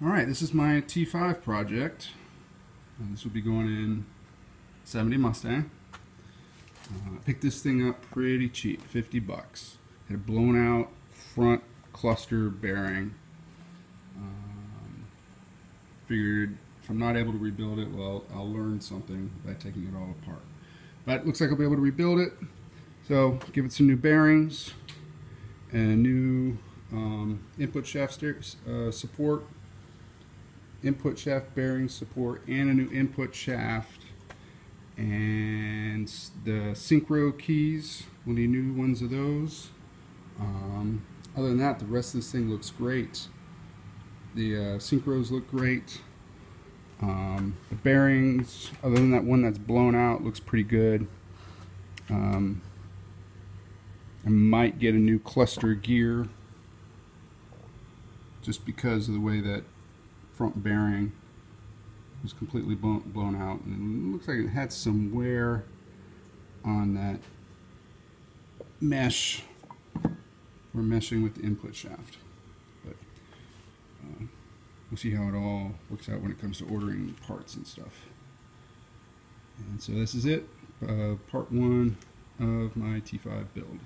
Alright, this is my T5 project. This will be going in 70 Mustang. I picked this thing up pretty cheap, 50 bucks. Had a blown out front cluster bearing. Figured if I'm not able to rebuild it, well, I'll learn something by taking it all apart. But it looks like I'll be able to rebuild it. So give it some new bearings and new input shaft support, input shaft bearing support, and a new input shaft, and the synchro keys. We'll need new ones of those. Other than that, the rest of this thing looks great. The synchros look great. The bearings, other than that one that's blown out, looks pretty good. I might get a new cluster gear just because of the way that front bearing was completely blown out, and it looks like it had some wear on that mesh. We're meshing with the input shaft, but we'll see how it all works out when it comes to ordering parts and stuff. And so this is it, part one of my T5 build.